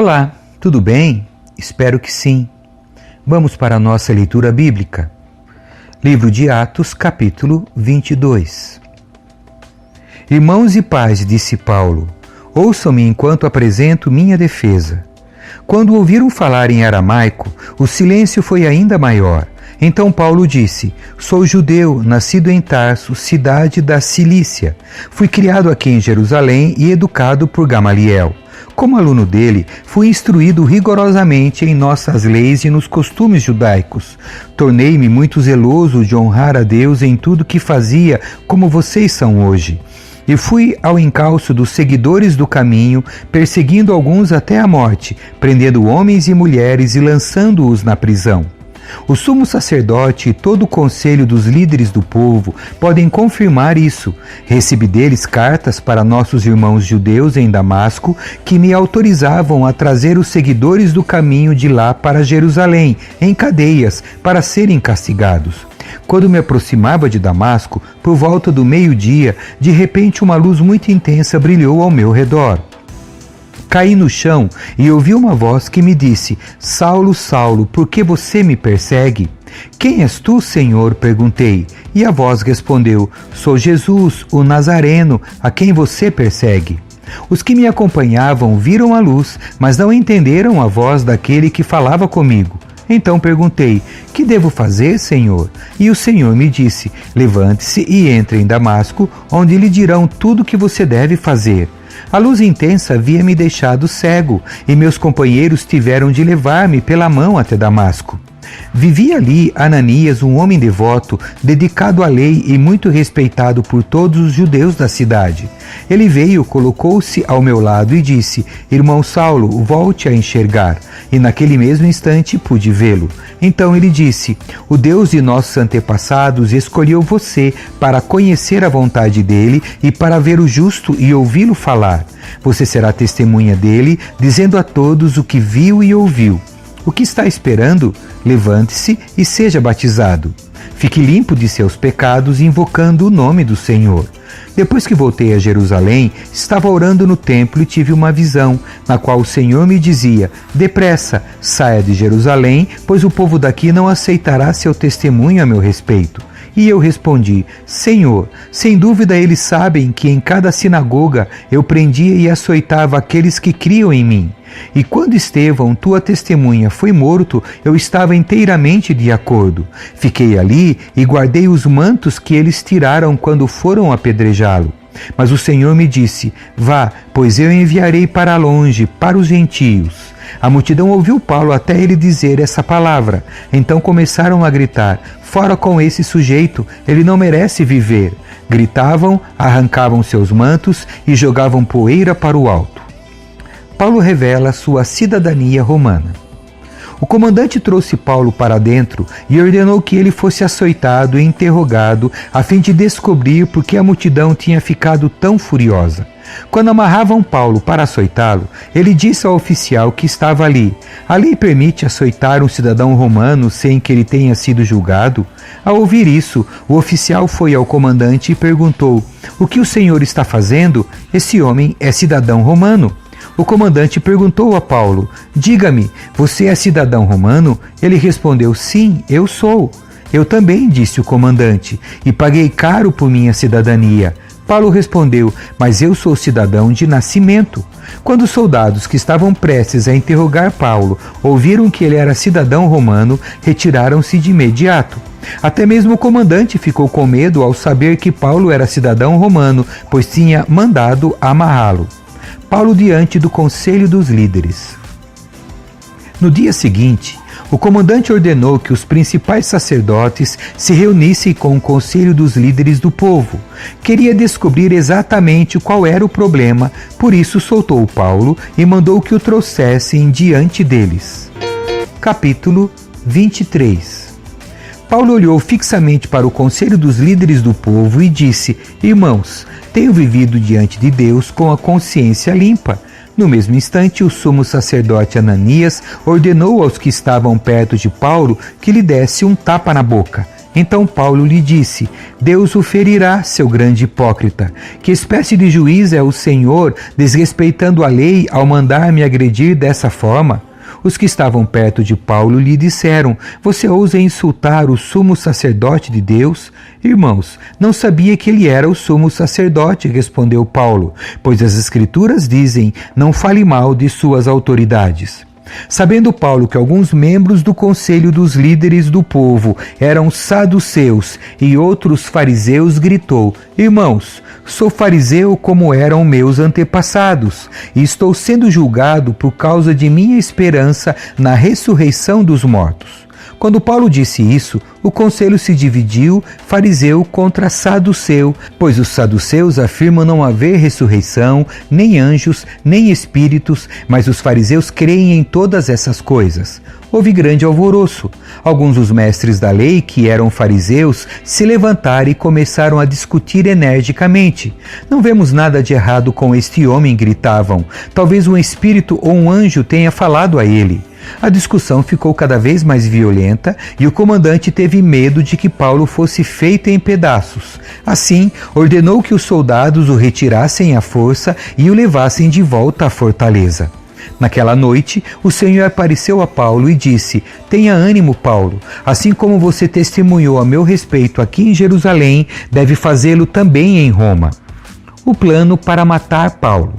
Olá, tudo bem? Espero que sim. Vamos para a nossa leitura bíblica. Livro de Atos, capítulo 22. Irmãos e pais, disse Paulo, ouçam-me enquanto apresento minha defesa. Quando ouviram falar em aramaico, o silêncio foi ainda maior. Então Paulo disse, sou judeu, nascido em Tarso, cidade da Cilícia. Fui criado aqui em Jerusalém e educado por Gamaliel. Como aluno dele, fui instruído rigorosamente em nossas leis e nos costumes judaicos. Tornei-me muito zeloso de honrar a Deus em tudo que fazia, como vocês são hoje. E fui ao encalço dos seguidores do caminho, perseguindo alguns até a morte, prendendo homens e mulheres e lançando-os na prisão. O sumo sacerdote e todo o conselho dos líderes do povo podem confirmar isso. Recebi deles cartas para nossos irmãos judeus em Damasco que me autorizavam a trazer os seguidores do caminho de lá para Jerusalém, em cadeias, para serem castigados. Quando me aproximava de Damasco, por volta do meio-dia, de repente uma luz muito intensa brilhou ao meu redor. Caí no chão e ouvi uma voz que me disse, Saulo, Saulo, por que você me persegue? Quem és tu, Senhor? Perguntei. E a voz respondeu, sou Jesus, o Nazareno, a quem você persegue. Os que me acompanhavam viram a luz, mas não entenderam a voz daquele que falava comigo. Então perguntei, que devo fazer, Senhor? E o Senhor me disse, levante-se e entre em Damasco, onde lhe dirão tudo o que você deve fazer. A luz intensa havia me deixado cego, e meus companheiros tiveram de levar-me pela mão até Damasco. Vivia ali Ananias, um homem devoto, dedicado à lei e muito respeitado por todos os judeus da cidade. Ele veio, colocou-se ao meu lado e disse, irmão Saulo, volte a enxergar. E naquele mesmo instante pude vê-lo. Então ele disse, o Deus de nossos antepassados escolheu você para conhecer a vontade dele e para ver o justo e ouvi-lo falar. Você será testemunha dele, dizendo a todos o que viu e ouviu. O que está esperando? Levante-se e seja batizado. Fique limpo de seus pecados, invocando o nome do Senhor. Depois que voltei a Jerusalém, estava orando no templo e tive uma visão, na qual o Senhor me dizia, depressa, saia de Jerusalém, pois o povo daqui não aceitará seu testemunho a meu respeito. E eu respondi, Senhor, sem dúvida eles sabem que em cada sinagoga eu prendia e açoitava aqueles que criam em mim. E quando Estevão, tua testemunha, foi morto, eu estava inteiramente de acordo. Fiquei ali e guardei os mantos que eles tiraram quando foram apedrejá-lo. Mas o Senhor me disse, vá, pois eu enviarei para longe, para os gentios. A multidão ouviu Paulo até ele dizer essa palavra. Então começaram a gritar, fora com esse sujeito, ele não merece viver. Gritavam, arrancavam seus mantos e jogavam poeira para o alto. Paulo revela sua cidadania romana. O comandante trouxe Paulo para dentro e ordenou que ele fosse açoitado e interrogado a fim de descobrir por que a multidão tinha ficado tão furiosa. Quando amarravam Paulo para açoitá-lo, ele disse ao oficial que estava ali, a lei permite açoitar um cidadão romano sem que ele tenha sido julgado? Ao ouvir isso, o oficial foi ao comandante e perguntou, o que o senhor está fazendo? Esse homem é cidadão romano. O comandante perguntou a Paulo, diga-me, você é cidadão romano? Ele respondeu, sim, eu sou. Eu também, disse o comandante, e paguei caro por minha cidadania. Paulo respondeu, mas eu sou cidadão de nascimento. Quando os soldados que estavam prestes a interrogar Paulo ouviram que ele era cidadão romano, retiraram-se de imediato. Até mesmo o comandante ficou com medo ao saber que Paulo era cidadão romano, pois tinha mandado amarrá-lo. Paulo diante do conselho dos líderes. No dia seguinte, o comandante ordenou que os principais sacerdotes se reunissem com o conselho dos líderes do povo. Queria descobrir exatamente qual era o problema, por isso soltou Paulo e mandou que o trouxessem diante deles. Capítulo 23. Paulo olhou fixamente para o conselho dos líderes do povo e disse, irmãos, tenho vivido diante de Deus com a consciência limpa. No mesmo instante, o sumo sacerdote Ananias ordenou aos que estavam perto de Paulo que lhe desse um tapa na boca. Então Paulo lhe disse: Deus o ferirá, seu grande hipócrita. Que espécie de juiz é o Senhor, desrespeitando a lei, ao mandar-me agredir dessa forma? Os que estavam perto de Paulo lhe disseram: Você ousa insultar o sumo sacerdote de Deus? Irmãos, não sabia que ele era o sumo sacerdote, respondeu Paulo, pois as Escrituras dizem: Não fale mal de suas autoridades. Sabendo Paulo que alguns membros do conselho dos líderes do povo eram saduceus e outros fariseus, gritou: Irmãos, sou fariseu como eram meus antepassados, e estou sendo julgado por causa de minha esperança na ressurreição dos mortos. Quando Paulo disse isso, o conselho se dividiu, fariseu contra saduceu, pois os saduceus afirmam não haver ressurreição, nem anjos, nem espíritos, mas os fariseus creem em todas essas coisas. Houve grande alvoroço. Alguns dos mestres da lei, que eram fariseus, se levantaram e começaram a discutir energicamente. Não vemos nada de errado com este homem, gritavam. Talvez um espírito ou um anjo tenha falado a ele. A discussão ficou cada vez mais violenta e o comandante teve medo de que Paulo fosse feito em pedaços. Assim, ordenou que os soldados o retirassem à força e o levassem de volta à fortaleza. Naquela noite, o Senhor apareceu a Paulo e disse: Tenha ânimo, Paulo. Assim como você testemunhou a meu respeito aqui em Jerusalém, deve fazê-lo também em Roma. O plano para matar Paulo.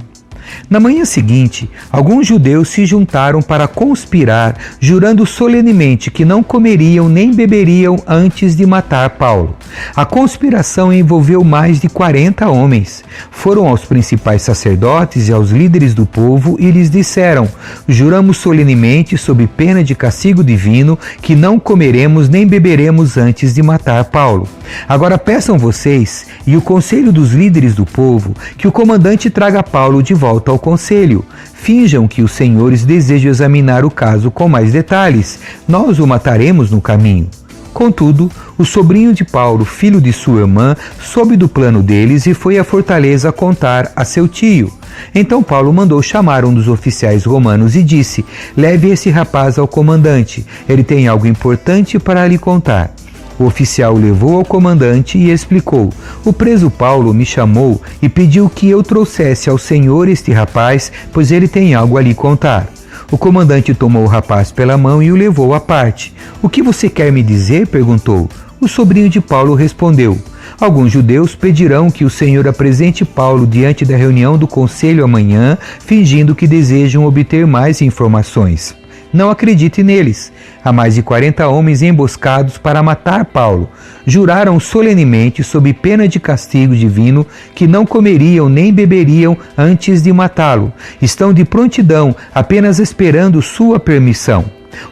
Na manhã seguinte, alguns judeus se juntaram para conspirar, jurando solenemente que não comeriam nem beberiam antes de matar Paulo. A conspiração envolveu mais de 40 homens. Foram aos principais sacerdotes e aos líderes do povo e lhes disseram: Juramos solenemente, sob pena de castigo divino, que não comeremos nem beberemos antes de matar Paulo. Agora peçam vocês e o conselho dos líderes do povo que o comandante traga Paulo de volta ao conselho. Finjam que os senhores desejam examinar o caso com mais detalhes. Nós o mataremos no caminho. Contudo, o sobrinho de Paulo, filho de sua irmã, soube do plano deles e foi à fortaleza contar a seu tio. Então Paulo mandou chamar um dos oficiais romanos e disse: Leve esse rapaz ao comandante. Ele tem algo importante para lhe contar. O oficial o levou ao comandante e explicou: O preso Paulo me chamou e pediu que eu trouxesse ao senhor este rapaz, pois ele tem algo a lhe contar. O comandante tomou o rapaz pela mão e o levou à parte. O que você quer me dizer? Perguntou. O sobrinho de Paulo respondeu: Alguns judeus pedirão que o senhor apresente Paulo diante da reunião do conselho amanhã, fingindo que desejam obter mais informações. Não acredite neles. Há mais de 40 homens emboscados para matar Paulo. Juraram solenemente, sob pena de castigo divino, que não comeriam nem beberiam antes de matá-lo. Estão de prontidão, apenas esperando sua permissão.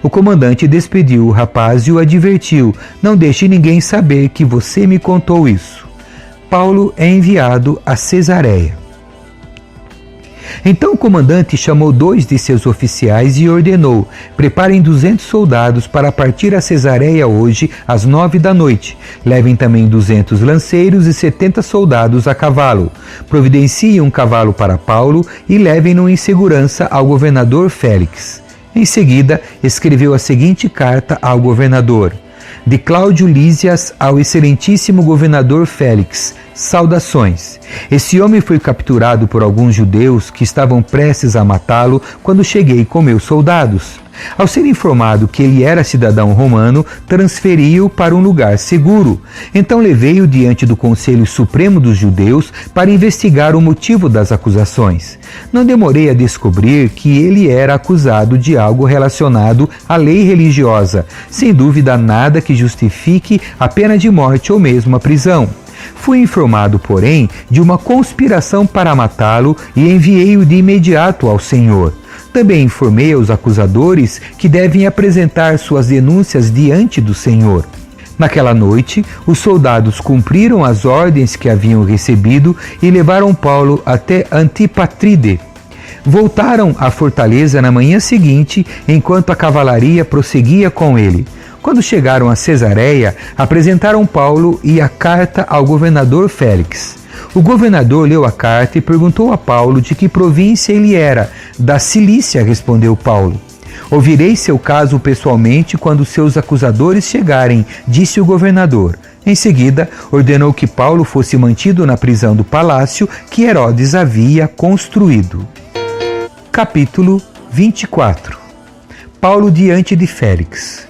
O comandante despediu o rapaz e o advertiu: Não deixe ninguém saber que você me contou isso. Paulo é enviado a Cesareia. Então o comandante chamou 2 de seus oficiais e ordenou: Preparem 200 soldados para partir a Cesareia hoje às 9 da noite. Levem também 200 lanceiros e 70 soldados a cavalo. Providenciem um cavalo para Paulo e levem-no em segurança ao governador Félix. Em seguida, escreveu a seguinte carta ao governador: De Cláudio Lísias ao excelentíssimo governador Félix, saudações. Esse homem foi capturado por alguns judeus que estavam prestes a matá-lo quando cheguei com meus soldados. Ao ser informado que ele era cidadão romano, transferi-o para um lugar seguro. Então levei-o diante do Conselho Supremo dos Judeus para investigar o motivo das acusações. Não demorei a descobrir que ele era acusado de algo relacionado à lei religiosa, sem dúvida nada que justifique a pena de morte ou mesmo a prisão. Fui informado, porém, de uma conspiração para matá-lo e enviei-o de imediato ao Senhor. Também informei aos acusadores que devem apresentar suas denúncias diante do Senhor. Naquela noite, os soldados cumpriram as ordens que haviam recebido e levaram Paulo até Antipatride. Voltaram à fortaleza na manhã seguinte, enquanto a cavalaria prosseguia com ele. Quando chegaram a Cesareia, apresentaram Paulo e a carta ao governador Félix. O governador leu a carta e perguntou a Paulo de que província ele era. Da Cilícia, respondeu Paulo. Ouvirei seu caso pessoalmente quando seus acusadores chegarem, disse o governador. Em seguida, ordenou que Paulo fosse mantido na prisão do palácio que Herodes havia construído. Capítulo 24. Paulo diante de Félix.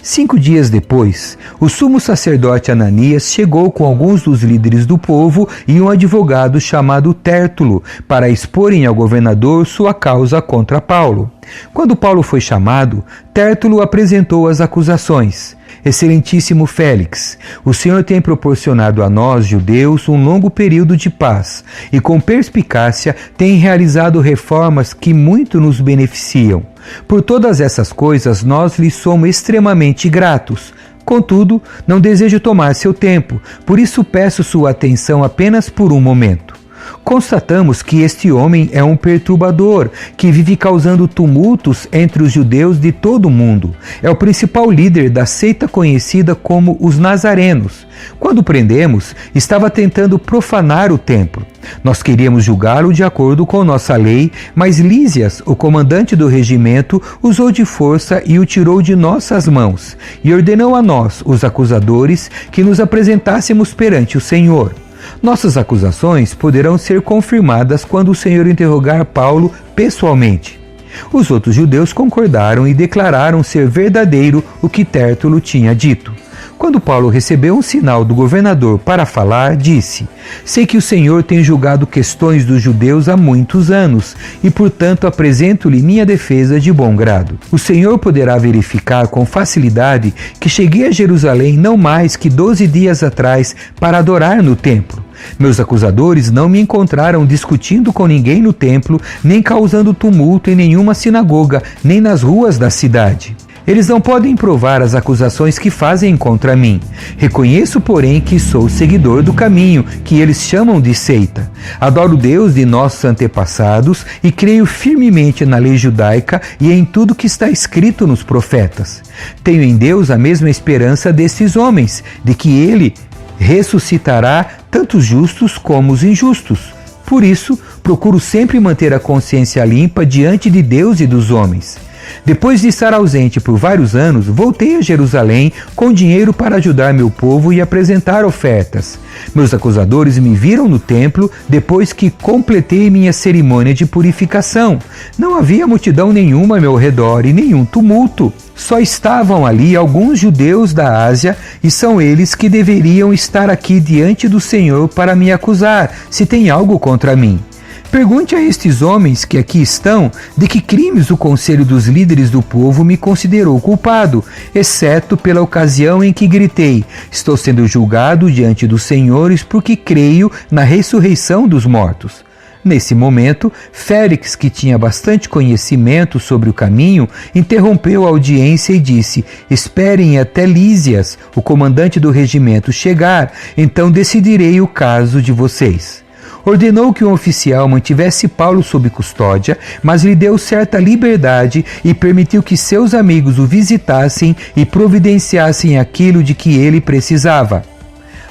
5 dias depois, o sumo sacerdote Ananias chegou com alguns dos líderes do povo e um advogado chamado Tértulo para exporem ao governador sua causa contra Paulo. Quando Paulo foi chamado, Tértulo apresentou as acusações. Excelentíssimo Félix, o Senhor tem proporcionado a nós, judeus, um longo período de paz e com perspicácia tem realizado reformas que muito nos beneficiam. Por todas essas coisas, nós lhe somos extremamente gratos. Contudo, não desejo tomar seu tempo, por isso peço sua atenção apenas por um momento. Constatamos que este homem é um perturbador, que vive causando tumultos entre os judeus de todo o mundo. É o principal líder da seita conhecida como os Nazarenos. Quando prendemos, estava tentando profanar o templo. Nós queríamos julgá-lo de acordo com nossa lei, mas Lísias, o comandante do regimento, usou de força e o tirou de nossas mãos, e ordenou a nós, os acusadores, que nos apresentássemos perante o Senhor. Nossas acusações poderão ser confirmadas quando o Senhor interrogar Paulo pessoalmente. Os outros judeus concordaram e declararam ser verdadeiro o que Tértulo tinha dito. Quando Paulo recebeu um sinal do governador para falar, disse: sei que o Senhor tem julgado questões dos judeus há muitos anos e, portanto, apresento-lhe minha defesa de bom grado. O Senhor poderá verificar com facilidade que cheguei a Jerusalém não mais que 12 dias atrás para adorar no templo. Meus acusadores não me encontraram discutindo com ninguém no templo, nem causando tumulto em nenhuma sinagoga, nem nas ruas da cidade. Eles não podem provar as acusações que fazem contra mim. Reconheço, porém, que sou seguidor do caminho, que eles chamam de seita. Adoro Deus de nossos antepassados e creio firmemente na lei judaica e em tudo que está escrito nos profetas. Tenho em Deus a mesma esperança desses homens, de que Ele ressuscitará tanto os justos como os injustos. Por isso, procuro sempre manter a consciência limpa diante de Deus e dos homens. Depois de estar ausente por vários anos, voltei a Jerusalém com dinheiro para ajudar meu povo e apresentar ofertas. Meus acusadores me viram no templo depois que completei minha cerimônia de purificação. Não havia multidão nenhuma ao meu redor e nenhum tumulto. Só estavam ali alguns judeus da Ásia e são eles que deveriam estar aqui diante do Senhor para me acusar, se tem algo contra mim. Pergunte a estes homens que aqui estão de que crimes o conselho dos líderes do povo me considerou culpado, exceto pela ocasião em que gritei: estou sendo julgado diante dos senhores porque creio na ressurreição dos mortos. Nesse momento, Félix, que tinha bastante conhecimento sobre o caminho, interrompeu a audiência e disse: esperem até Lísias, o comandante do regimento, chegar, então decidirei o caso de vocês. Ordenou que um oficial mantivesse Paulo sob custódia, mas lhe deu certa liberdade e permitiu que seus amigos o visitassem e providenciassem aquilo de que ele precisava.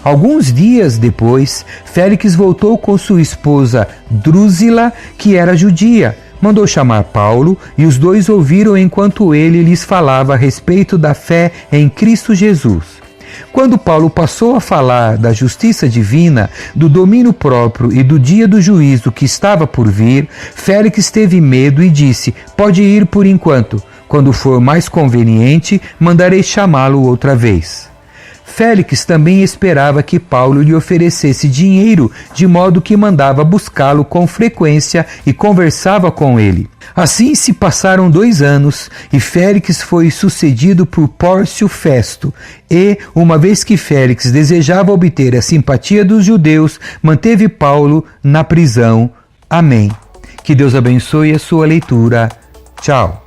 Alguns dias depois, Félix voltou com sua esposa Drúzila, que era judia. Mandou chamar Paulo e os dois ouviram enquanto ele lhes falava a respeito da fé em Cristo Jesus. Quando Paulo passou a falar da justiça divina, do domínio próprio e do dia do juízo que estava por vir, Félix teve medo e disse: pode ir por enquanto. Quando for mais conveniente, mandarei chamá-lo outra vez. Félix também esperava que Paulo lhe oferecesse dinheiro, de modo que mandava buscá-lo com frequência e conversava com ele. Assim se passaram 2 anos e Félix foi sucedido por Pórcio Festo e, uma vez que Félix desejava obter a simpatia dos judeus, manteve Paulo na prisão. Amém. Que Deus abençoe a sua leitura. Tchau.